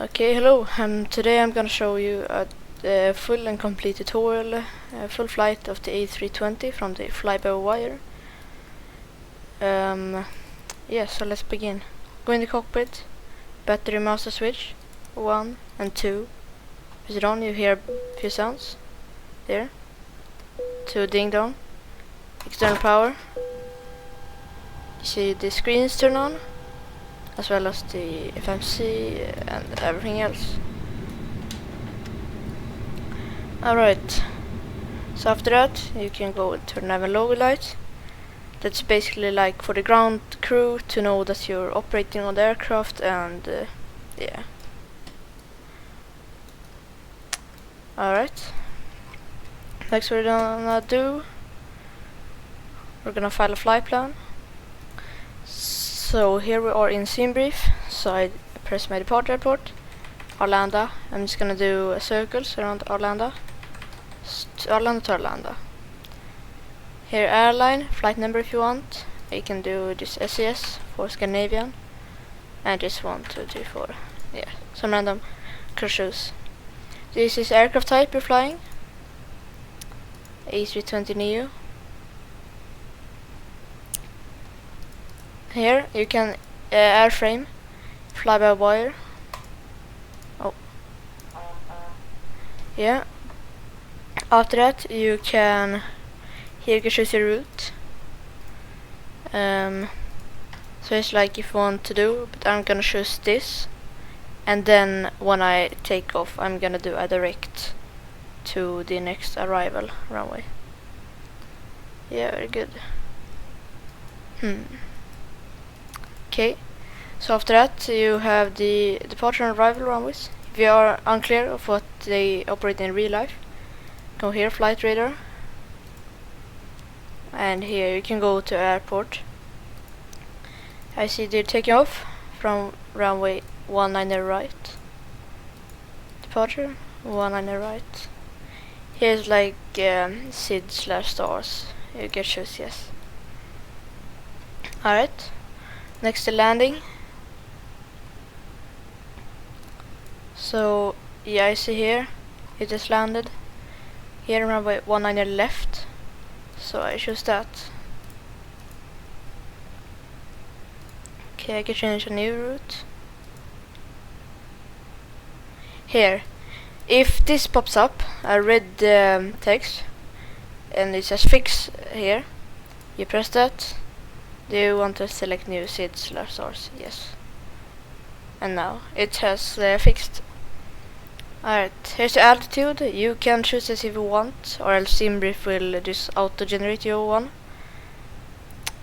Okay, hello. Today I'm gonna show you a full and complete tutorial, full flight of the A320 from the fly-by-wire. So let's begin. Go in the cockpit, battery master switch, 1 and 2. Press it on, you hear a few sounds. There. 2 ding dong. External power. You see the screens turn on, as well as the FMC and everything else. Alright, so after that you can go and turn on a logo light. That's basically like for the ground crew to know that you're operating on the aircraft, and yeah. Alright, next we're gonna file a flight plan. So here we are in scene brief, so I press my departure airport, Arlanda. I'm just gonna do circles around Arlanda, Arlanda. Here airline, flight number if you want. You can do just SES for Scandinavian, and just 1, 2, 3, 4. Yeah, some random cruise. This is aircraft type you're flying, A320neo. Here you can airframe, fly-by-wire. Oh, yeah. After that, you can choose your route. So it's like if you want to do, but I'm gonna choose this, and then when I take off, I'm gonna do a direct to the next arrival runway. Yeah, very good. Okay, so after that you have the departure and arrival runways. If you are unclear of what they operate in real life, go here, flight radar, and here you can go to airport. I see they're taking off from runway 19 right. Departure 19 right. Here's like SID/stars. You can choose yes. Alright. Next to landing. So yeah, I see here it just landed. Here runway 19 left, so I choose that. Okay, I can change a new route. Here, if this pops up, I read the text and it says fix here, you press that. Do you want to select new SID/stars? Yes. And now it has fixed. Alright, here's the altitude. You can choose this if you want, or else SimBrief will just auto-generate your one.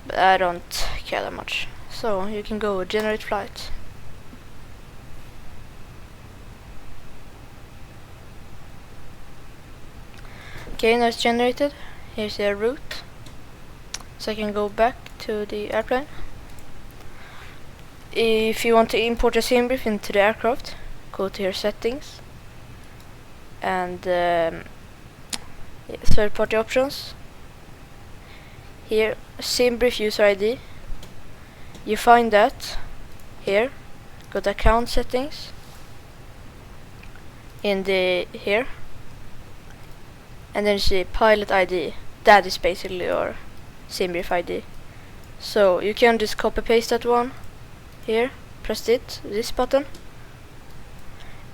But I don't care that much. So you can go generate flight. Okay, now it's generated. Here's the route. So I can go back to the airplane. If you want to import a SimBrief into the aircraft, go to your settings and third party options. Here, SimBrief user ID. You find that here. Go to account settings. In the here, and then you see pilot ID. That is basically your SimBrief ID. So you can just copy paste that one here, press this button,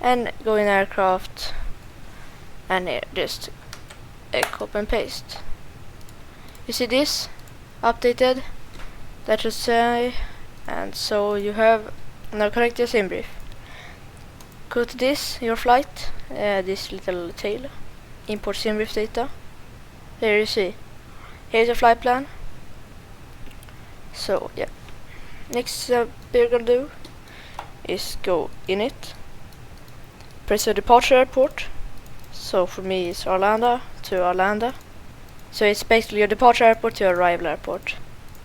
and go in aircraft, and here just copy and paste. You see this updated, that should say, and so you have now connect your SimBrief. Go to this, your flight, this little tail, import SimBrief data. There you see. Here's your flight plan. So yeah, next we're gonna do is go in it, press your departure airport. So for me it's Arlanda to Arlanda. So it's basically your departure airport to your arrival airport.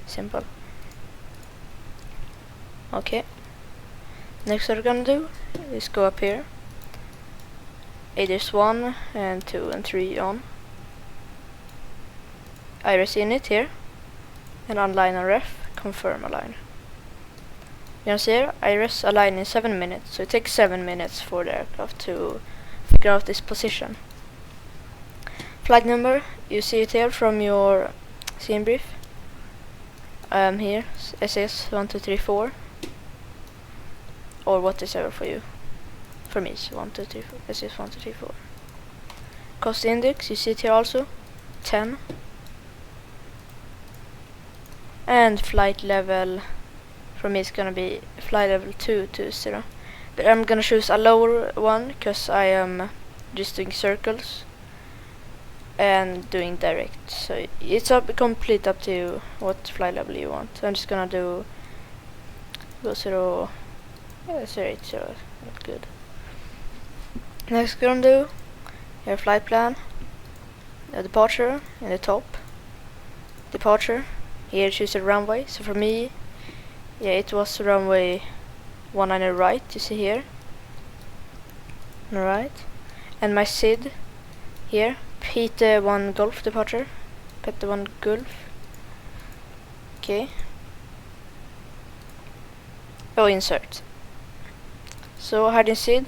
Simple. Okay. Next what we're gonna do is go up here. ADS 1 and 2 and 3 on. Iris in it here, and online on ref, confirm align. You can see here, IRS align in 7 minutes, so it takes 7 minutes for the aircraft to figure out this position. Flight number, you see it here from your scene brief. Here, SS1234, or whatever for you. For me, it's 1234, SS1234. Cost index, you see it here also, 10. And flight level, for me it's gonna be flight level 220. But I'm gonna choose a lower one because I am just doing circles and doing direct. So it's complete up to you what flight level you want. I'm just gonna do go 0, 080, not good. Next we're gonna do your flight plan, departure in the top, departure. Here choose a runway, so for me, yeah, it was runway 19 right, you see here, right, and my SID, here, Peter 1 Golf departure, Peter 1 Golf, okay, insert, så här din SID,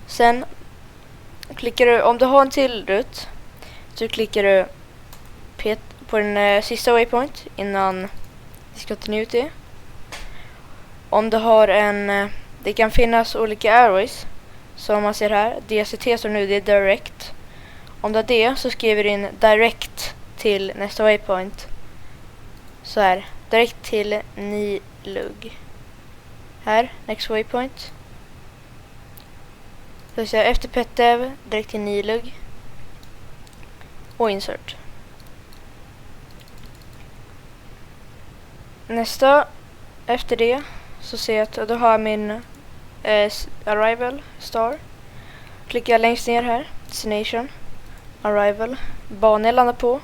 sen klickar du, om du har en till rut, så klickar du på den sista waypoint innan discontinuity. Om du har en, det kan finnas olika airways, som man ser här, DCT så nu det är direct. Om du har det så skriver du in direct till nästa waypoint. Så här, direkt till Nilug. Här, next waypoint. Så säger efter Petev, direkt till Nilug. Och insert. Nästa, efter det, så ser jag att då har jag min arrival star. Klickar jag längst ner här, destination, arrival, banan jag landar på.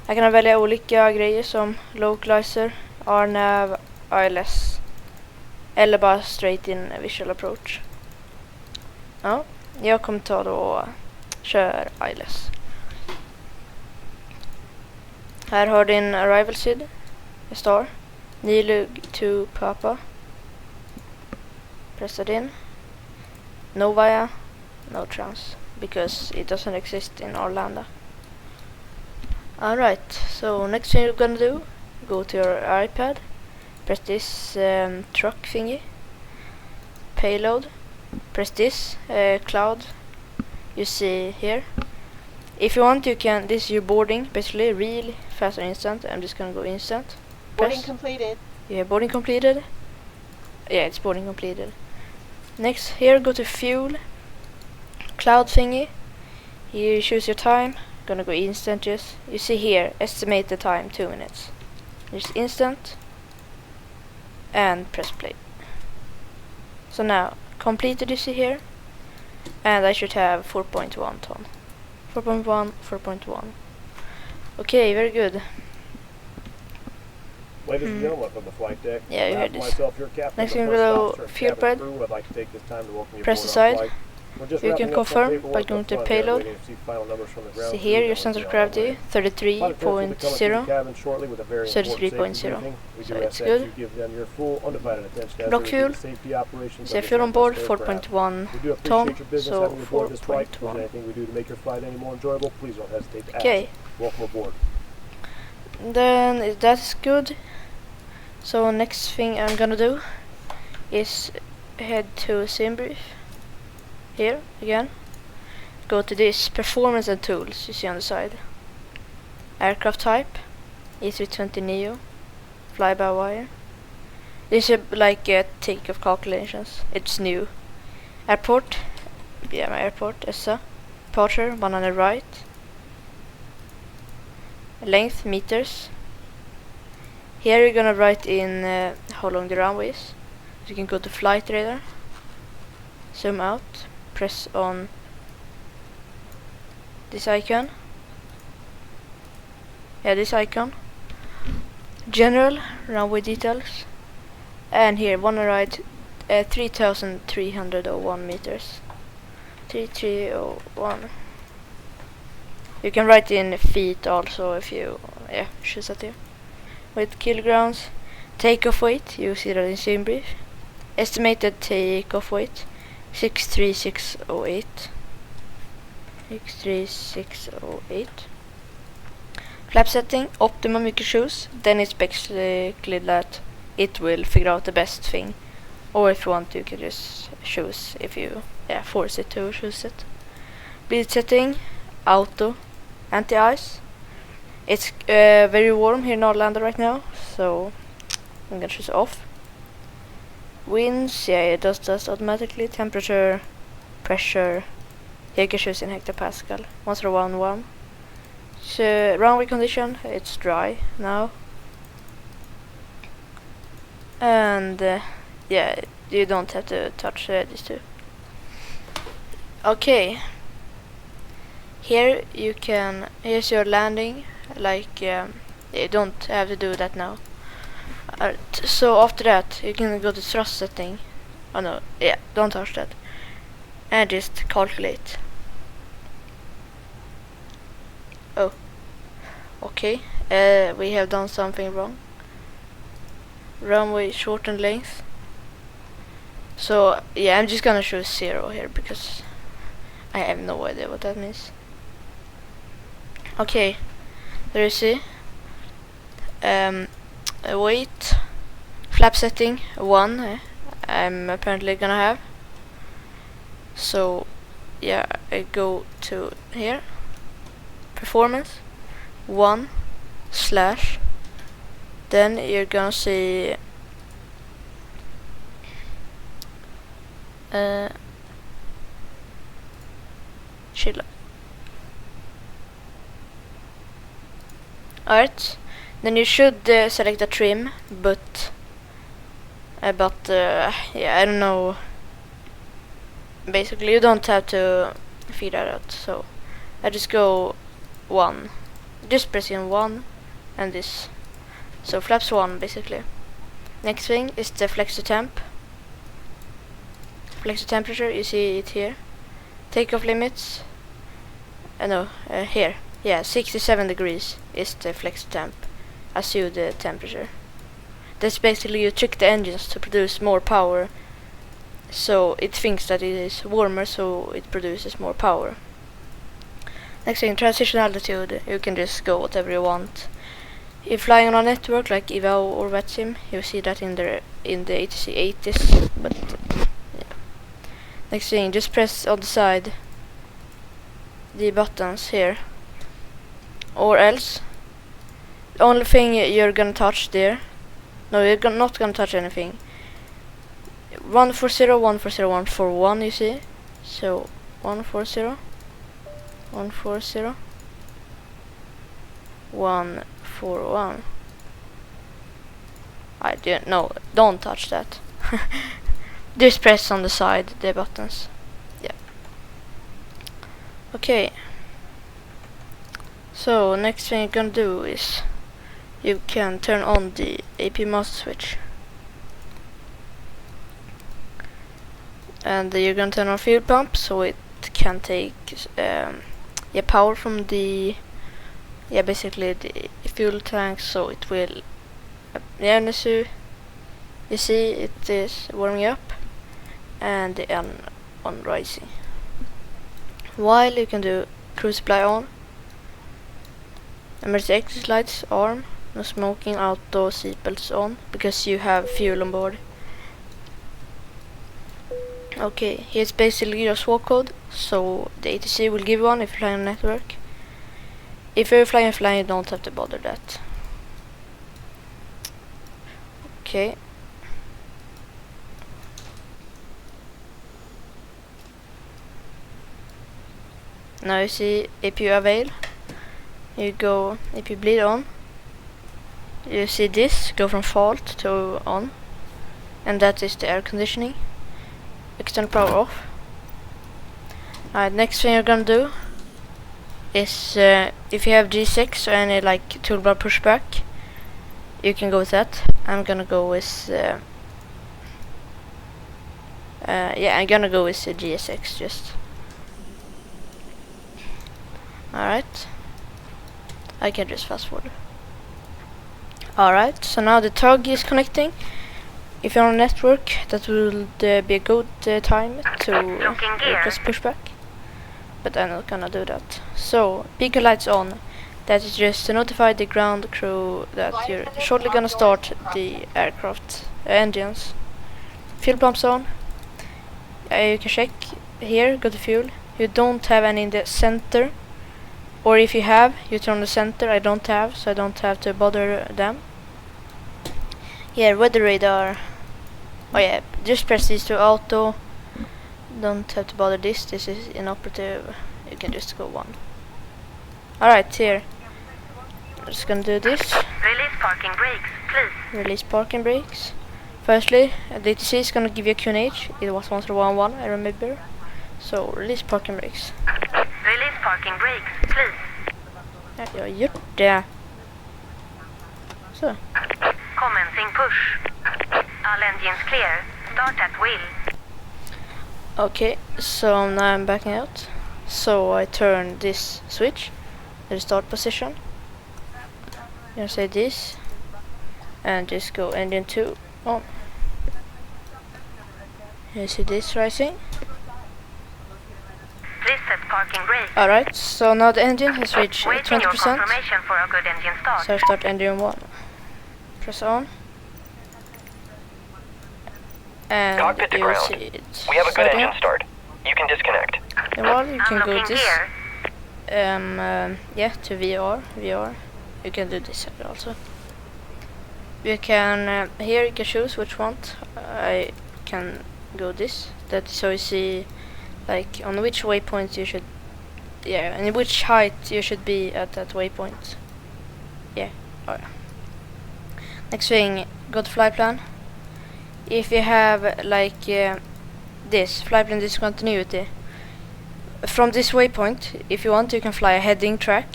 Jag kan välja olika grejer som localizer, RNAV, ILS eller bara straight in visual approach. Ja, jag kommer ta då och kör ILS. Här har din arrival SID, star, Nilug to Papa. Press it in. No via, no trans, because it doesn't exist in Arlanda. Alright, so next thing you're gonna do, go to your iPad, press this truck thingy, payload, press this cloud you see here. If you want, you can, this is your boarding, basically real, fast or instant. I'm just gonna go instant. Boarding completed. Yeah, boarding completed. Yeah, it's boarding completed. Next, here go to fuel, cloud thingy. Here you choose your time. Gonna go instant. Just you see here, estimate the time 2 minutes. Just instant, and press play. So now completed. You see here, and I should have 4.1 ton. 4.1, 4.1. Okay, very good. Ladies and gentlemen, from the flight deck, Yeah, you heard this. myself, your captain, Next the thing first below officer and fuel cabin pad. crew, I'd like to take this time to welcome you Press aboard the our side. flight. We're just You wrapping can up some confirm paperwork by up going to front there, payload. waiting to see final numbers from the ground See crew, here, then your we'll center of be on our way. gravity Flight attendants will be coming through the 33.0. cabin shortly with a very important safety 33.0. briefing. We So do it's ask that good. you give them your full undivided attention as Block they fuel. review the safety operations So of if this you're on board, Airbus aircraft. 4.1 We do appreciate ton, your business so having you aboard this flight. If there's 4.1. anything we do to make your flight any more enjoyable, please don't hesitate to ask. Okay. Welcome aboard. Then that's good. So next thing I'm gonna do is head to scene brief. Here again. Go to this performance and tools you see on the side. Aircraft type A320neo, fly by wire. This is like a takeoff calculations. It's new. Airport, yeah, my airport, ESA. Departure, 1 on the right. Length, meters. Here you're gonna write in how long the runway is. You can go to flight radar, zoom out, press on this icon. Yeah, this icon. General, runway details. And here, one right, 3,301 meters. 3301. You can write in feet also if you choose that here. With kilograms, takeoff weight, you see that in sim brief. Estimated takeoff weight 63608. 63608. Flap setting, optimum you can choose. Then it's basically that it will figure out the best thing. Or if you want, you can just choose if you force it to choose it. Bleed setting, auto, anti-ice. It's very warm here in Arlanda right now, so I'm gonna choose off. Winds, yeah, it does this automatically. Temperature, pressure, here you can choose in hectopascal. 101. So runway condition, it's dry now. And yeah, you don't have to touch these two. Okay. Here you can, here's your landing, like you don't have to do that now. So after that you can go to thrust setting. Oh no, yeah, don't touch that. And just calculate. Oh, okay, we have done something wrong. Runway shortened length. So yeah, I'm just gonna choose 0 here because I have no idea what that means. Okay, there you see. Weight, flap setting 1. I'm apparently gonna have. So yeah, I go to here. Performance 1 slash. Then you're gonna see chill. Alright, then you should select a trim, but yeah, I don't know. Basically, you don't have to figure that out. So I just go 1, just press in 1, and this. So flaps 1 basically. Next thing is the flex to temp. Flex to temperature, you see it here. Takeoff limits. Here. Yeah, 67 degrees is the flex to temp. As you the temperature. That's basically you trick the engines to produce more power. So it thinks that it is warmer, so it produces more power. Next thing, transition altitude. You can just go whatever you want. If flying on a network like EVO or VATSIM, you see that in the ATC 80s. But yeah. Next thing, just press on the side the buttons here, or else the only thing you're gonna touch there. No, you're not gonna touch anything. 140, 140, 141. You see, so 140, 140. 141. I didn't know. Don't touch that. Just press on the side the buttons. Yeah. Okay. So next thing you're gonna do is you can turn on the AP master switch, and you're gonna turn on fuel pump so it can take power from the basically the fuel tank, so it will you see it is warming up and the N on rising. While you can do cruise supply on, emergency exit lights arm, no smoking, auto seatbelts on because you have fuel on board. Okay, here's basically your swap code, so the ATC will give one if you're flying on network. If you're flying, you don't have to bother that. Okay. Now you see if you avail, you go, if you bleed on, you see this go from fault to on, and that is the air conditioning. External power off. Alright, next thing you're gonna do is if you have G6 or any like toolbar pushback, you can go with that. I'm gonna go with I'm gonna go with GSX just. Alright, I can just fast forward. Alright, so now the tug is connecting. If you're on a network, that will be a good time to request pushback. But I'm not gonna do that. So, beacon lights on. That is just to notify the ground crew that you're shortly gonna start the aircraft engines. Fuel pumps on. You can check here, go to fuel. You don't have any in the center. Or if you have, you turn the center. I don't have, so I don't have to bother them. Yeah, weather radar. Oh yeah, just press these to auto. Don't have to bother this. This is inoperative. You can just go one. Alright, here. I'm just gonna do this. Release parking brakes, please. Release parking brakes. Firstly, DTC is gonna give you a QNH. It was 1.1.1, I remember. So, release parking brakes. Release parking brakes, please. Ja, jag har gjort det. Så. Commencing push. All engines clear. Start at will. Okay, so now I'm backing out. So I turn this switch, the start position. You say this, and just go engine 2 on. You see this rising. Please set parking brake. Alright, so now the engine has reached Waiting your 20%. confirmation for a good engine start. So I start engine 1. Press on. And Cockpit to you will ground. see it. We have a good starting engine up. start. You can disconnect. Well, you can go Unlocking this. gear. Yeah, to VR. You can do this also. You can here you can choose which one. I can go this. That so you see, like on which waypoint you should, yeah, and which height you should be at that waypoint. Yeah. Alright. Next thing, go to flight plan. If you have like this flight plan discontinuity, from this waypoint, if you want, you can fly a heading track.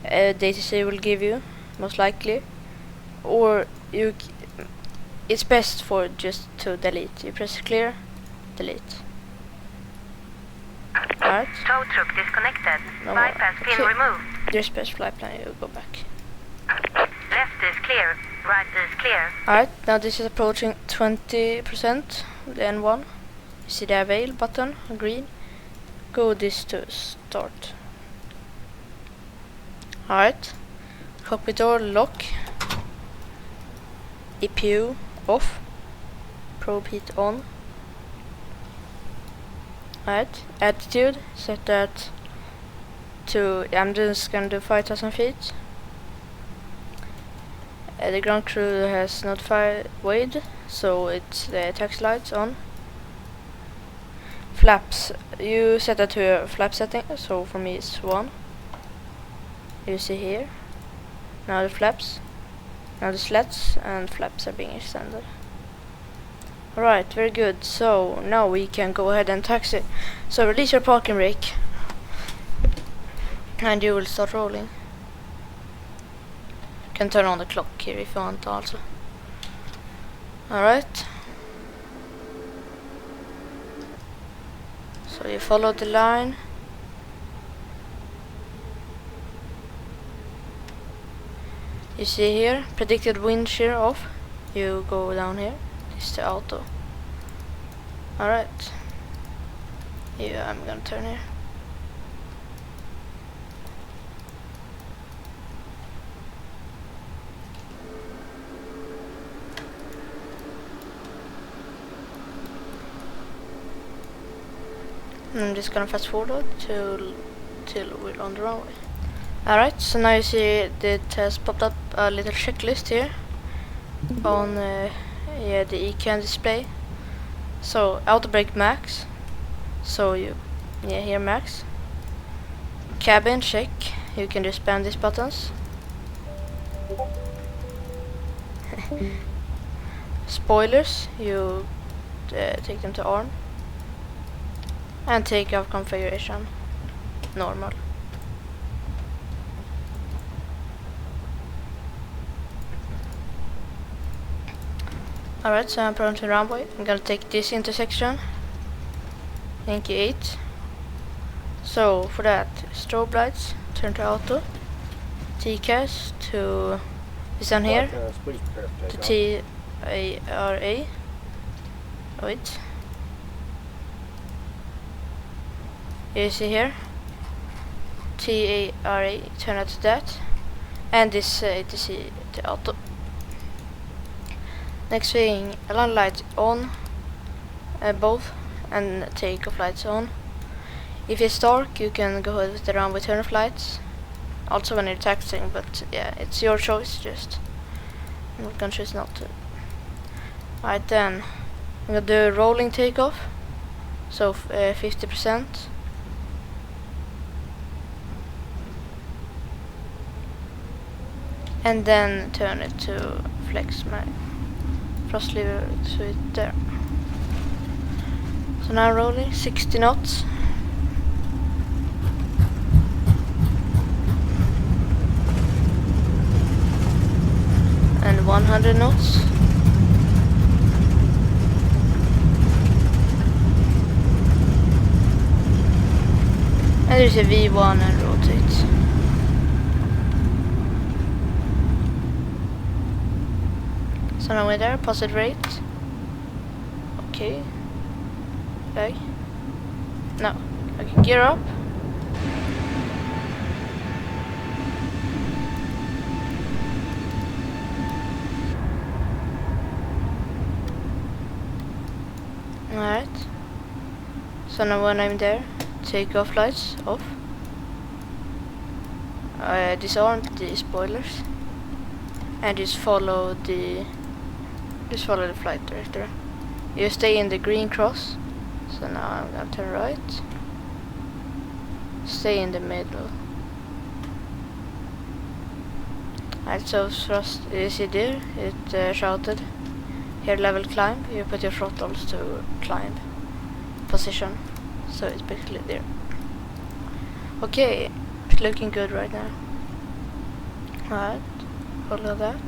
DTC will give you, most likely, or it's best for just to delete. You press clear, delete. Alright. Tow truck disconnected. No more. Bypass pin Okay. removed. Just press flight plan, you go back. Left is clear. Right is clear. Alright, now this is approaching 20%, the N1. You see the avail button, green. Go this to start. Alright, cockpit door lock. EPU off. Probe heat on. Alright, attitude, set that to, I'm just gonna do 5,000 feet. The ground crew has notified Wade, so it's the taxi lights on. Flaps, you set that to your flap setting, so for me it's 1. You see here. Now the flaps, now the slats and flaps are being extended. Alright, very good. So now we can go ahead and taxi. So release your parking brake, and you will start rolling. You can turn on the clock here if you want also. Alright. So you follow the line. You see here, predicted wind shear off. You go down here. This is the auto. Alright. Yeah, I'm gonna turn here. I'm just gonna fast forward till we're on the runway. Alright, so now you see it has popped up a little checklist here on yeah, the ECAN display. So auto brake max. So you here max. Cabin check. You can just spam these buttons. Spoilers, you take them to arm. And take off configuration normal. Alright, so I'm approaching runway. I'm gonna take this intersection. Thank you 8. So for that, strobe lights turn to auto. TCAS to Is on here. Flight attendants, please prepare for The takeoff. TARA. Wait. You see here? TARA, turn out to that. And this ATC, the auto. Next thing, alarm lights on, both, and takeoff lights on. If it's dark, you can go ahead with the runway turn-off lights. Also when you're taxiing, but yeah, it's your choice, just. I'm not gonna choose not to. Right then, I'm gonna do rolling takeoff, so 50%. And then turn it to flex my thrust lever to it there. So now rolling 60 knots. And 100 knots. And there's a V1 and rotate. So now we're there, positive rate. Okay. Okay. No. Okay, gear up. Alright. So now when I'm there, take off lights off. Disarm the spoilers. And just follow the flight director. You stay in the green cross. So now I'm gonna turn right. Stay in the middle. Alright, so thrust, you see there, it shouted. Here level climb, you put your throttles to climb position. So it's basically there. Okay, it's looking good right now. Alright, follow that.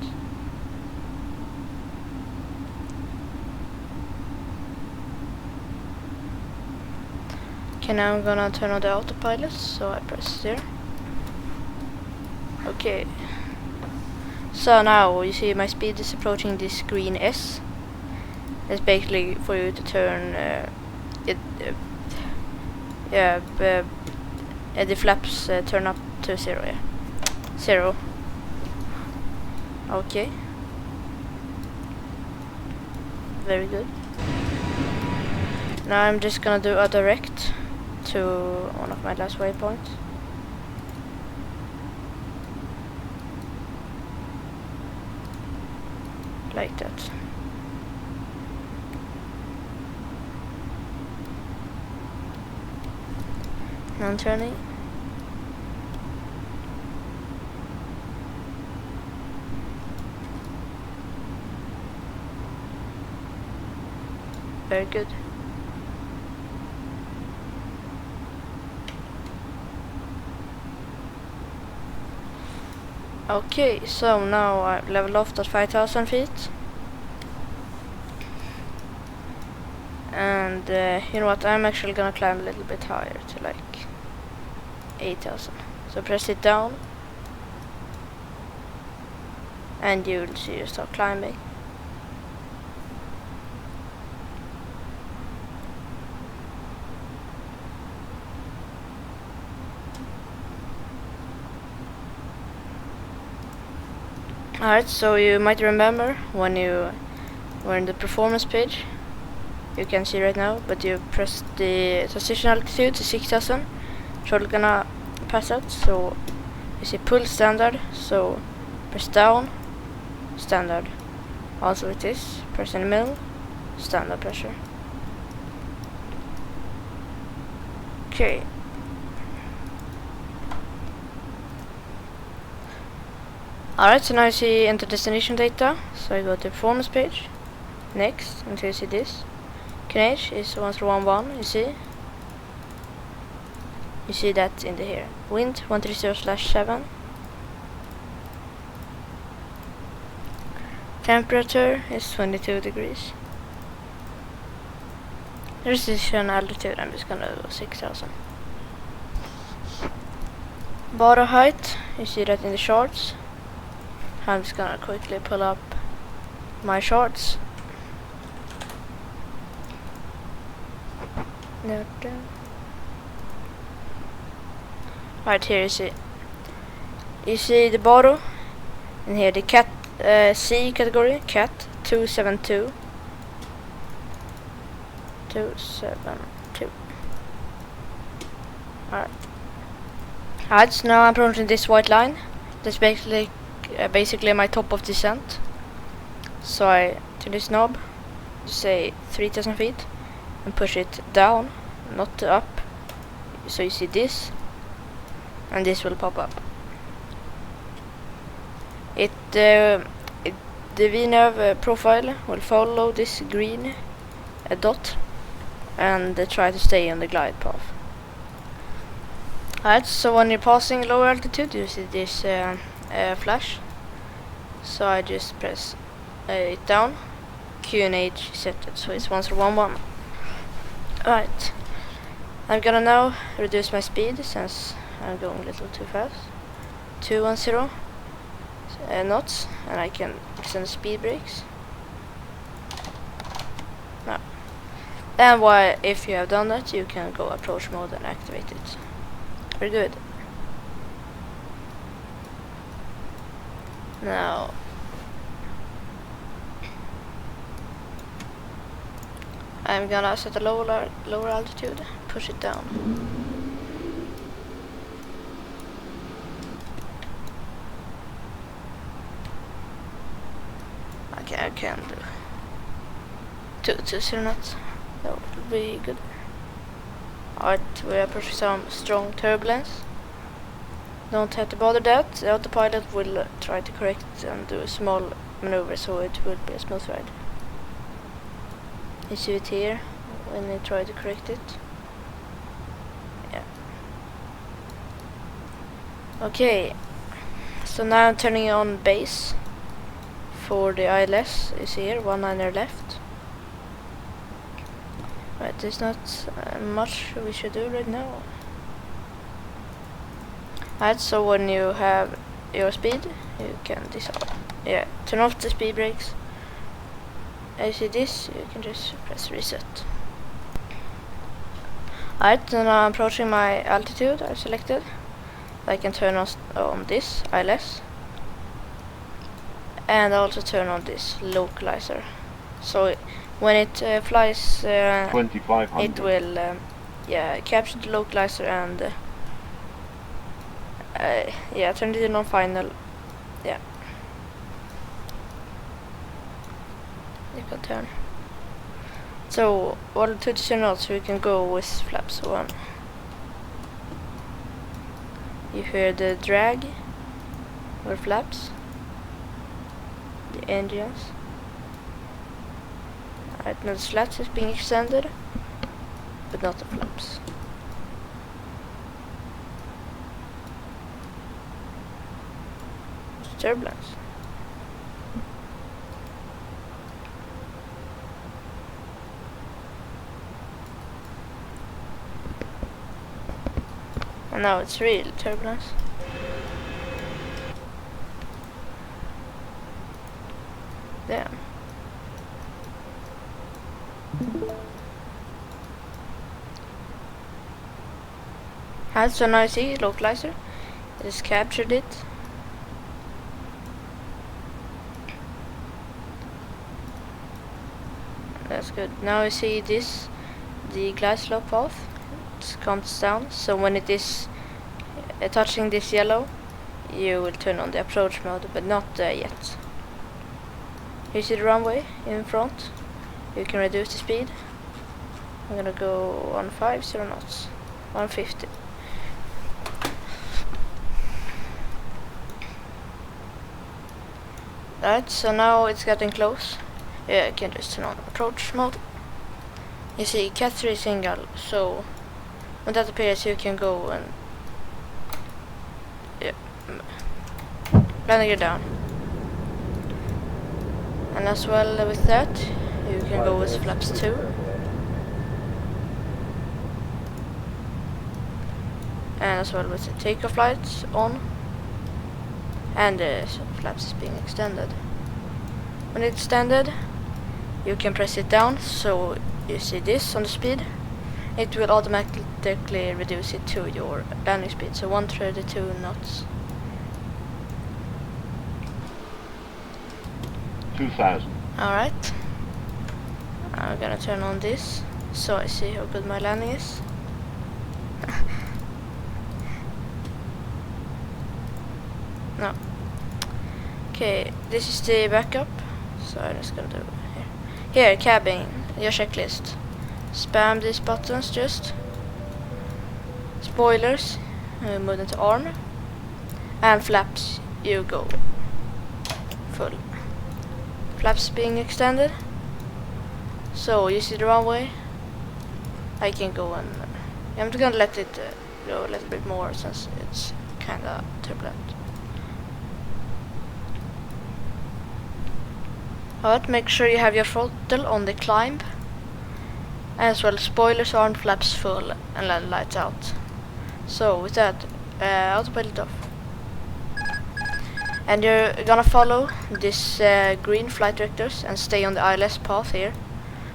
Okay, now I'm gonna turn on the autopilot, so I press here. Okay. So now you see my speed is approaching this green S. It's basically for you to turn the flaps turn up to 0, yeah. 0. Okay. Very good. Now I'm just gonna do a direct to one of my last waypoints. Like that. Now I'm turning. Very good. Okay, so now I leveled off at 5,000 feet. And you know what, I'm actually gonna climb a little bit higher to like 8,000. So press it down. And you'll see you start climbing. Alright, so you might remember when you were in the performance page, you can see right now, but you press the transition altitude to 6,000, throttle gonna pass out, so you see pull standard, so press down, standard. Also it is, press in the middle, standard pressure. Okay. Alright, so now you see enter destination data, so I go to performance page, next, until you see this. KNH is 1311, you see? You see that in the here. Wind 130/7. Temperature is 22 degrees. Resistance altitude, I'm just gonna go 6,000. Bottom height, you see that in the charts. I'm just gonna quickly pull up my charts. Right, here you see. You see the bottle, and here the cat C category, cat 272. 272. Alright, so now I'm approaching this white line. That's basically my top of descent. So I turn this knob, say 3000 feet, and push it down, not up. So you see this, and this will pop up. The VNAV profile will follow this green dot and try to stay on the glide path. Alright, so when you're passing lower altitude, you see this flash. So I just press it down, Q and H set it, so it's 1011. Alright, I'm gonna now reduce my speed since I'm going a little too fast. 210 knots, and I can extend the speed brakes. Now, and if you have done that, you can go approach mode and activate it. Very good. Now, I'm gonna set a lower altitude, push it down. Okay, I can do 220 knots. That would be good. Alright, we are approaching some strong turbulence. Don't have to bother that. The autopilot will try to correct and do a small maneuver, so it will be a smooth ride. You see it here when I try to correct it. Yeah. Okay, so now I'm turning on base for the ILS. You see here, 19er left. Right, there's not much we should do right now. Right, so when you have your speed, you can turn off the speed brakes. As you see this, you can just press reset. Alright, so now I'm approaching my altitude I selected. I can turn on this ILS, and also turn on this localizer. So when it flies, it will capture the localizer and turn it on final. Yeah, you can turn. So all 2 knots we can go with flaps 1. You hear the drag or flaps, the engines. Right, now the slats is being extended, but not the flaps. It's turbulence. And now it's real turbulence. Damn. So now you see localizer. It has captured it. That's good. Now you see this, the glide slope path. It comes down. So when it is touching this yellow, you will turn on the approach mode, but not yet. You see the runway in front. You can reduce the speed. I'm gonna go 150 knots, 150. Right, so now it's getting close. Yeah, I can just turn on approach mode. You see Cat 3 single, so when that appears you can go and landing it down. And as well with that, you can go with flaps 2. And as well with the takeoff lights on. and the flaps is being extended. When it's extended, you can press it down, so you see this on the speed. It will automatically reduce it to your landing speed, so 132 knots. 2000. Alright. I'm gonna turn on this, so I see how good my landing is. No. Okay, this is the backup, so I'm just gonna do it here. Here, cabbing, your checklist. Spam these buttons just. Spoilers, move them to arm. And flaps, you go full. Flaps being extended. So you see the runway. I can go and I'm just gonna let it go a little bit more since it's kinda turbulent. Alright, make sure you have your throttle on the climb. As well, spoilers, arm, flaps full, and land lights out. So with that, autopilot off. And you're gonna follow this green flight directors and stay on the ILS path here.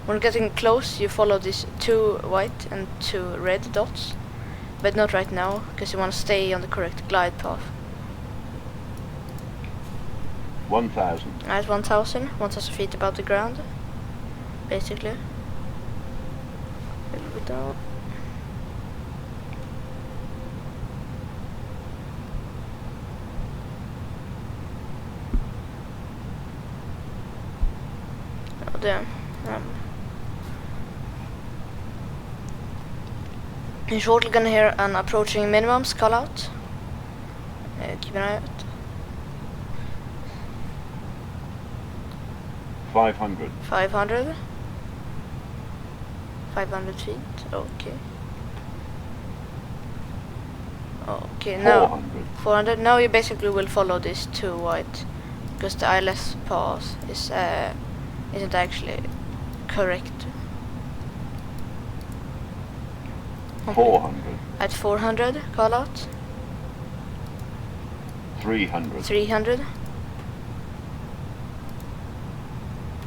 When getting close, you follow these 2 white and 2 red dots, but not right now, because you want to stay on the correct glide path. 1000. At 1,000 feet above the ground, basically. A little bit down. Oh damn. You're shortly gonna hear an approaching minimums call out. Keep an eye out. 500. 500 feet, okay. Okay, now 400. 400. Now you basically will follow this 2 white, because the ILS path is isn't actually correct. Okay. 400. At 400, call out. 300. 300.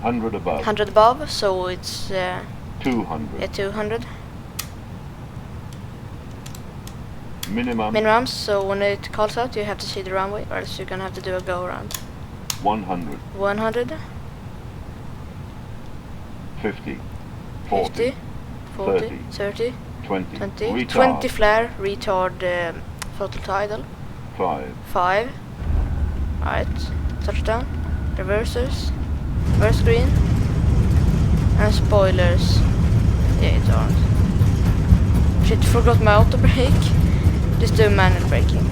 100 above. 100 above, so it's 200. at 200. Minimum. So when it calls out, you have to see the runway, or else you're gonna have to do a go around. 100. 100. 50. 40. 50. 40. 30. 30. 20. 20. Retard. 20 flare, retard, throttle to idle. 5. 5. Alright, touchdown. Reversers. Reverse green. And spoilers. Yeah, it's on. Shit, forgot my auto brake. Just do manual braking.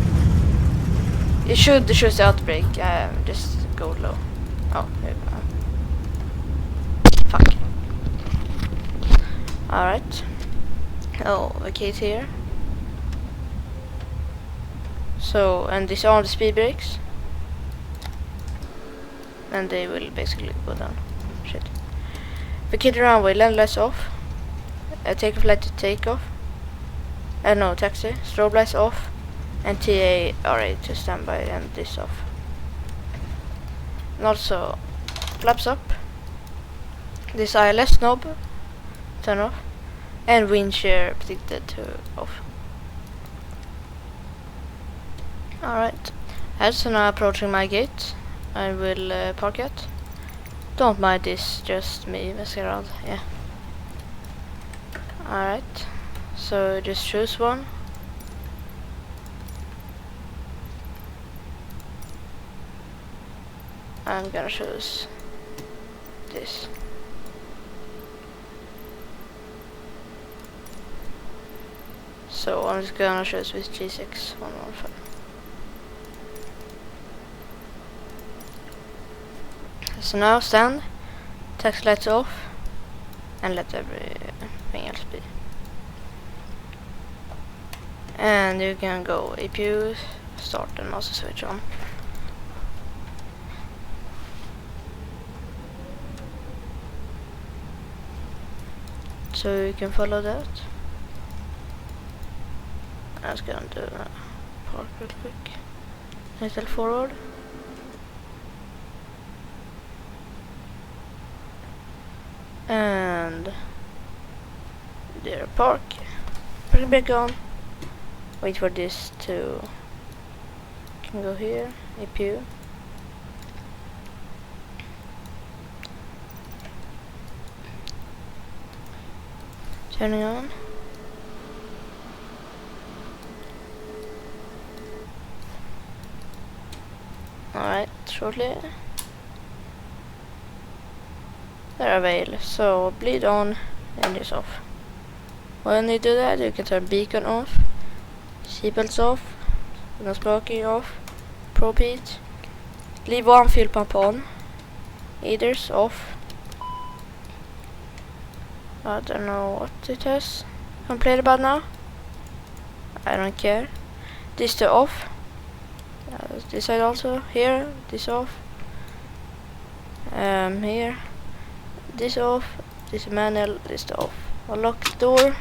You should choose the auto brake, just go low. Oh, here we go. Fuck. Alright. Oh, vacate here. So, and disarm the speed brakes. And they will basically go down. Shit. Vacate the runway, land lights off. Take a flight to take off. No, taxi. Strobe lights off. And TA R8 to standby and this off. And also, flaps up. This ILS knob, turn off. And wind shear predicted to off. Alright. As I'm now approaching my gate, I will park it. Don't mind this, just me messing around, yeah. Alright. So just choose one. I'm gonna choose this. So I'm just gonna choose with G6 115. So now stand, taxi lights off, and let everything else be. And you can go APU, start and master switch on. So you can follow that. I'm just gonna do that. Park real quick. Little forward. and there park. Park back on. Wait for this to can go here. APU. Turning on. Alright, shortly. They're avail, so bleed on and is off. When you do that, you can turn beacon off, seatbelts off, no sparking off, probe heat, leave one fuel pump on, heaters off. I don't know what it has. Complain about now? I don't care. This to off. This side also. Here, this off. Here, this off. This manual, this to off. Unlock the door.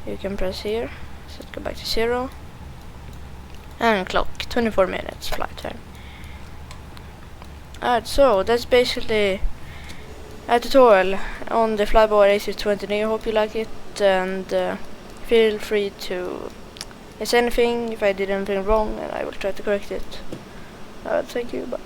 You can press here. So go back to 0. And clock. 24 minutes flight time. Alright, so that's basically a tutorial on the Flyboy A32NX. I hope you like it, and feel free to say anything if I did anything wrong, and I will try to correct it. Thank you, bye.